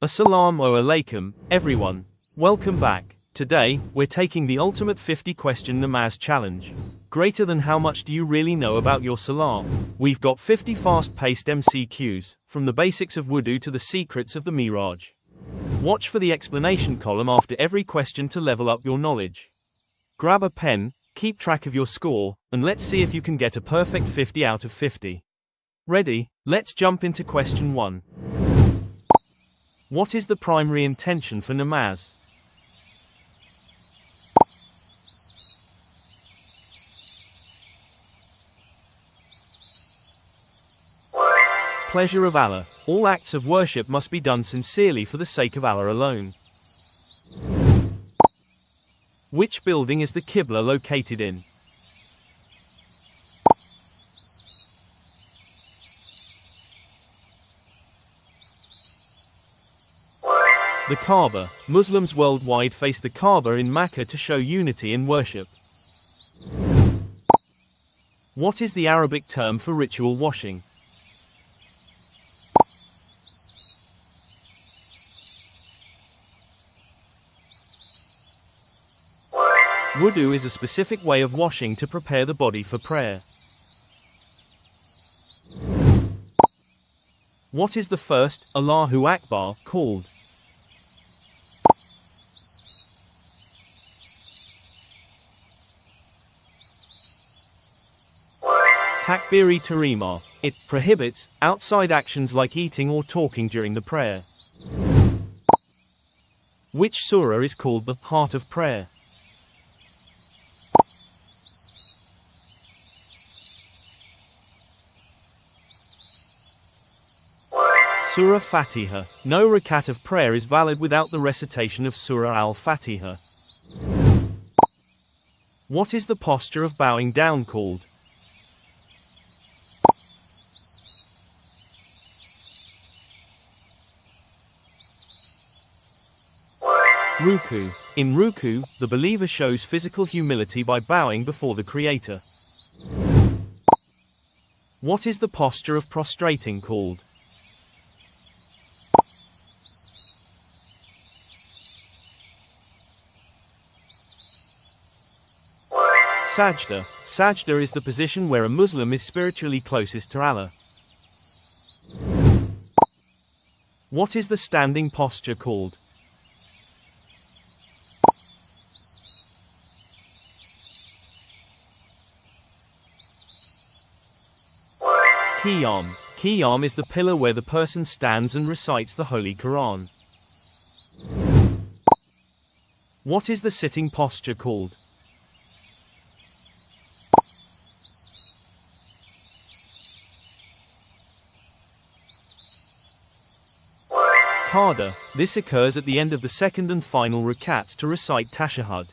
Assalamu alaikum, everyone. Welcome back. Today, we're taking the ultimate 50-question namaz challenge. Greater than how much do you really know about your Salah? We've got 50 fast-paced MCQs, from the basics of wudu to the secrets of the Miraj. Watch for the explanation column after every question to level up your knowledge. Grab a pen, keep track of your score, and let's see if you can get a perfect 50 out of 50. Ready? Let's jump into question 1. What is the primary intention for namaz? Pleasure of Allah. All acts of worship must be done sincerely for the sake of Allah alone. Which building is the Qibla located in? The Kaaba. Muslims worldwide face the Kaaba in Mecca to show unity in worship. What is the Arabic term for ritual washing? Wudu is a specific way of washing to prepare the body for prayer. What is the first Allahu Akbar called? Takbiri Tarima. It prohibits outside actions like eating or talking during the prayer. Which surah is called the heart of prayer? Surah Fatiha. No rakat of prayer is valid without the recitation of Surah al-Fatiha. What is the posture of bowing down called? Ruku. In Ruku, the believer shows physical humility by bowing before the Creator. What is the posture of prostrating called? Sajdah. Sajdah is the position where a Muslim is spiritually closest to Allah. What is the standing posture called? Qiyam. Qiyam is the pillar where the person stands and recites the Holy Quran. What is the sitting posture called? Qada. This occurs at the end of the second and final rakats to recite Tahajjud.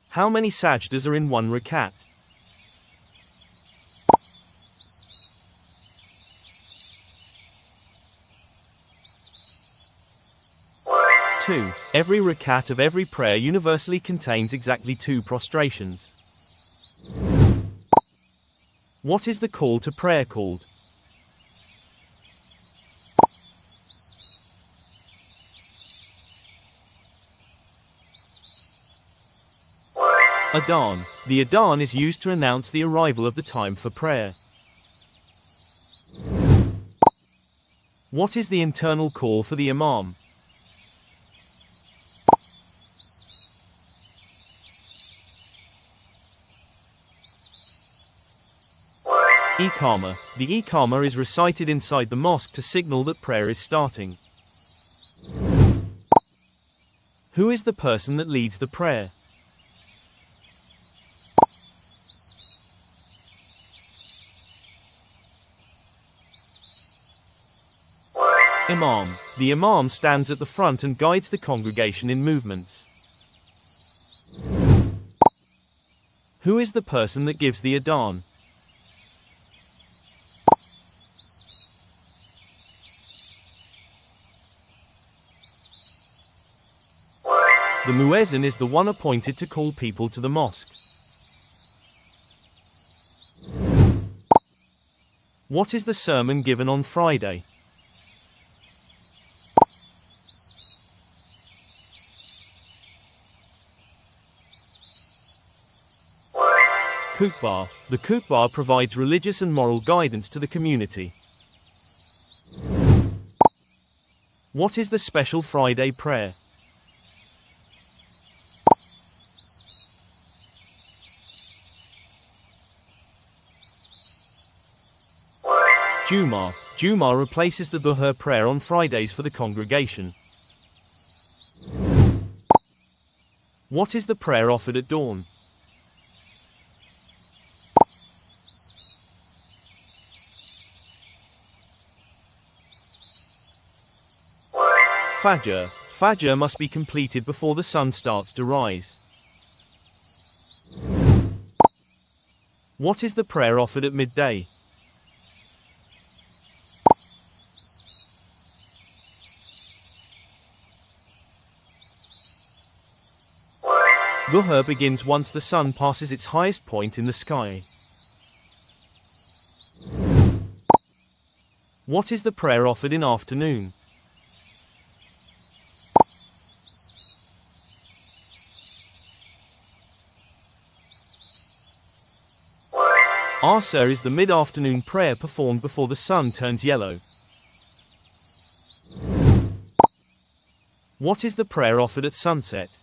How many sajdas are in one rakat? Two. Every rakat of every prayer universally contains exactly 2 prostrations. What is the call to prayer called? Adhan. The Adhan is used to announce the arrival of the time for prayer. What is the internal call for the Imam? Iqama. The Iqama is recited inside the mosque to signal that prayer is starting. Who is the person that leads the prayer? Imam. The Imam stands at the front and guides the congregation in movements. Who is the person that gives the Adhan? The Muezzin is the one appointed to call people to the mosque. What is the sermon given on Friday? Khutbah. The khutbah provides religious and moral guidance to the community. What is the Special Friday prayer? Jumu'ah. Jumu'ah replaces the Dhuhr prayer on Fridays for the congregation. What is the prayer offered at dawn? Fajr. Fajr must be completed before the sun starts to rise. What is the prayer offered at midday? Dhuhr begins once the sun passes its highest point in the sky. What is the prayer offered in afternoon? Asr is the mid-afternoon prayer performed before the sun turns yellow. What is the prayer offered at sunset?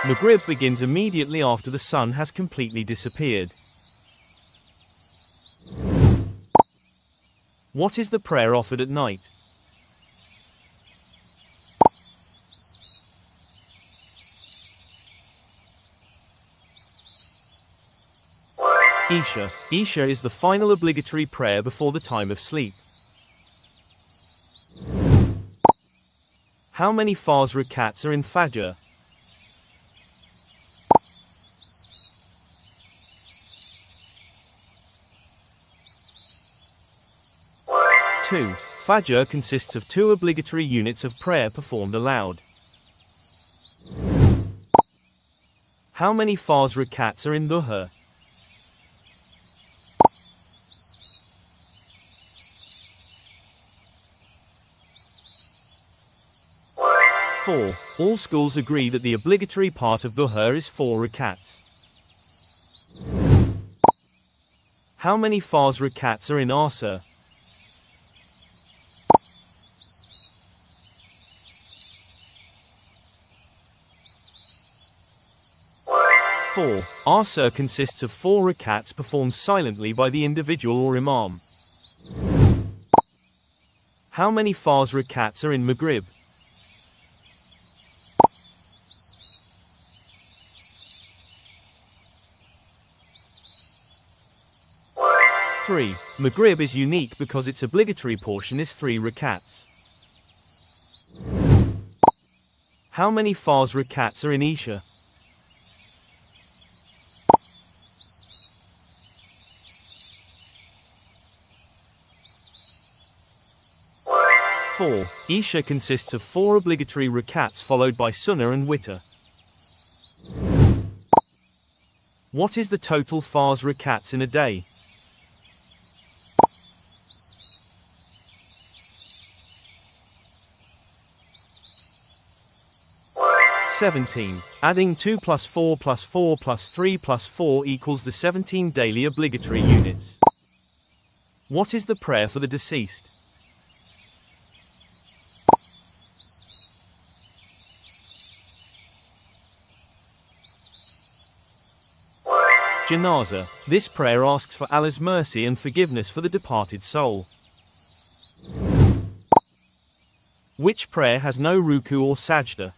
Maghrib begins immediately after the sun has completely disappeared. What is the prayer offered at night? Isha. Isha is the final obligatory prayer before the time of sleep. How many farz rakats are in Fajr? Two. Fajr consists of 2 obligatory units of prayer performed aloud. How many farz rakats are in Dhuhr? Four. All schools agree that the obligatory part of Dhuhr is 4 rakats. How many farz rakats are in Asr? Four. Asr consists of 4 rakats performed silently by the individual or imam. How many farz rakats are in Maghrib? Three. Maghrib is unique because its obligatory portion is 3 rakats. How many farz rakats are in Isha? Four. Isha consists of 4 obligatory rakats followed by sunnah and witr. What is the total farz rakats in a day? 17. Adding 2 plus 4 plus 4 plus 3 plus 4 equals the 17 daily obligatory units. What is the prayer for the deceased? Janaza. This prayer asks for Allah's mercy and forgiveness for the departed soul. Which prayer has no Ruku or Sajdah?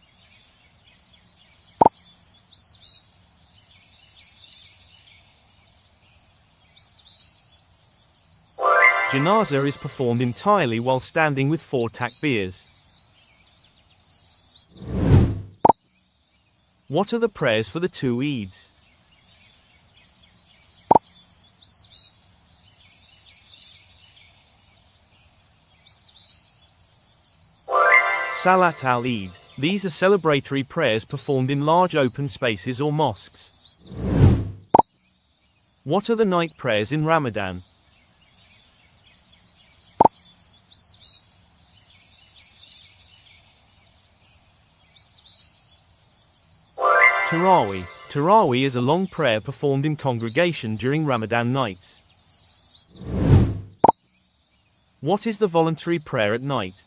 Janaza is performed entirely while standing with 4 takbirs. What are the prayers for the 2 Eids? Salat al-Eid. These are celebratory prayers performed in large open spaces or mosques. What are the night prayers in Ramadan? Tarawih. Tarawih is a long prayer performed in congregation during Ramadan nights. What is the voluntary prayer at night?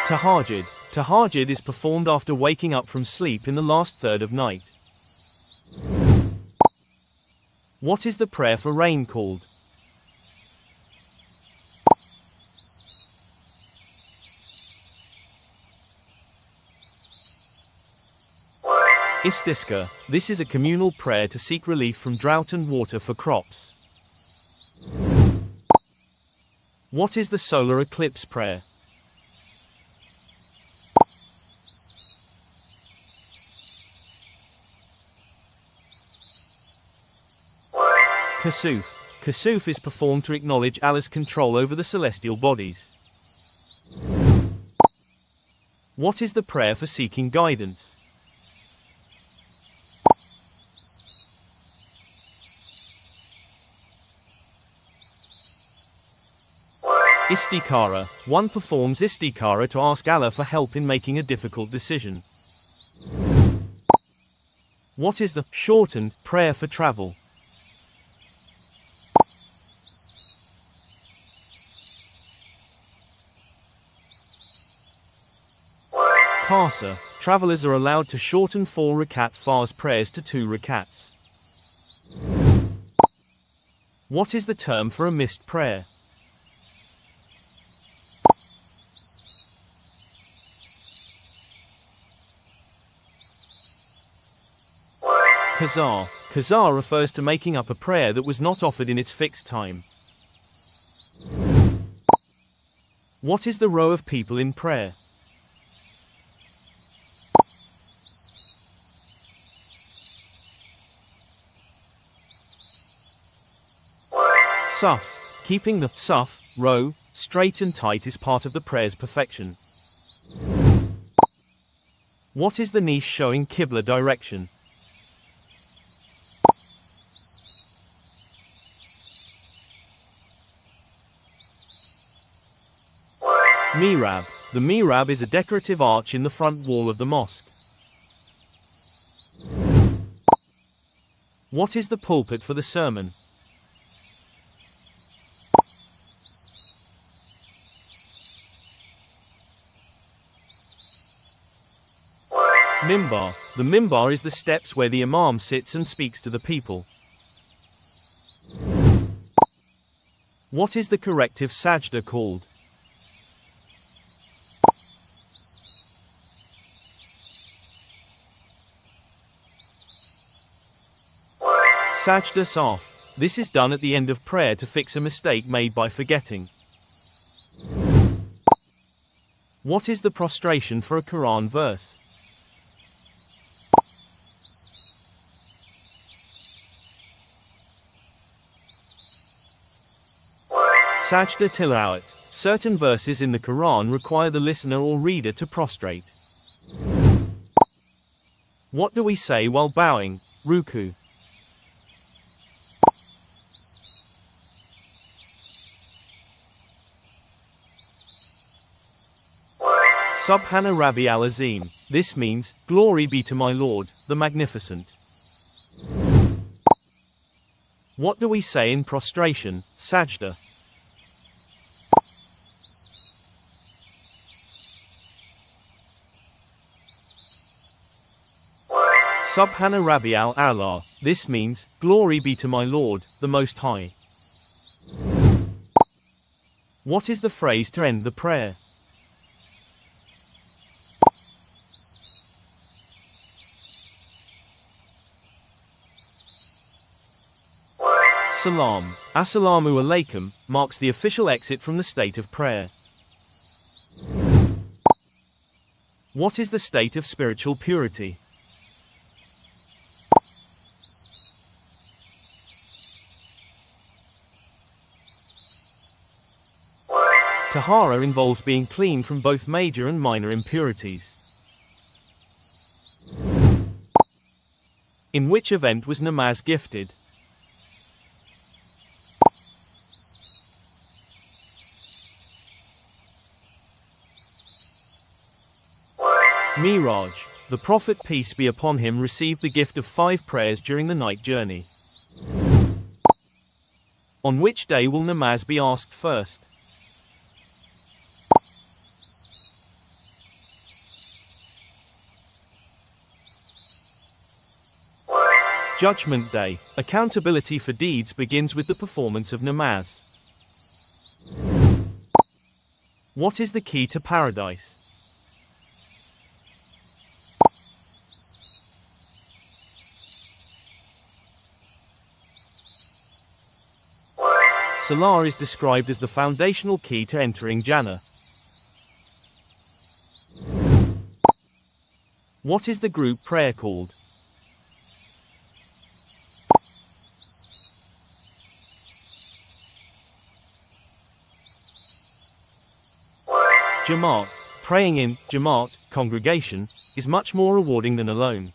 Tahajjud. Tahajjud is performed after waking up from sleep in the last third of night. What is the prayer for rain called? Istisqa. This is a communal prayer to seek relief from drought and water for crops. What is the solar eclipse prayer? Kusuf. Kusuf is performed to acknowledge Allah's control over the celestial bodies. What is the prayer for seeking guidance? Istikhara. One performs istikhara to ask Allah for help in making a difficult decision. What is the shortened prayer for travel? Qasr. Travelers are allowed to shorten 4 rakat farz prayers to 2 rakats. What is the term for a missed prayer? Qaza. Qaza refers to making up a prayer that was not offered in its fixed time. What is the row of people in prayer? Saf. Keeping the saf row straight and tight is part of the prayer's perfection. What is the niche showing Qibla direction? Mihrab. The mihrab is a decorative arch in the front wall of the mosque. What is the pulpit for the sermon? Mimbar. The mimbar is the steps where the imam sits and speaks to the people. What is the corrective sajdah called? Sajdah sahw. This is done at the end of prayer to fix a mistake made by forgetting. What is the prostration for a Quran verse? Sajdah tilawat. Certain verses in the Quran require the listener or reader to prostrate. What do we say while bowing? Ruku. Subhana Rabbi al-Azim. This means, glory be to my Lord, the Magnificent. What do we say in prostration? Sajdah. Subhana Rabbi al-A'la. This means, glory be to my Lord, the Most High. What is the phrase to end the prayer? Salam. Assalamu alaikum marks the official exit from the state of prayer. What is the state of spiritual purity? Tahara involves being clean from both major and minor impurities. In which event was Namaz gifted? Miraj. The Prophet peace be upon him received the gift of 5 prayers during the night journey. On which day will namaz be asked first? Judgment Day. Accountability for deeds begins with the performance of namaz. What is the key to paradise? Salah is described as the foundational key to entering Jannah. What is the group prayer called? Jamaat. Praying in Jamaat, congregation, is much more rewarding than alone.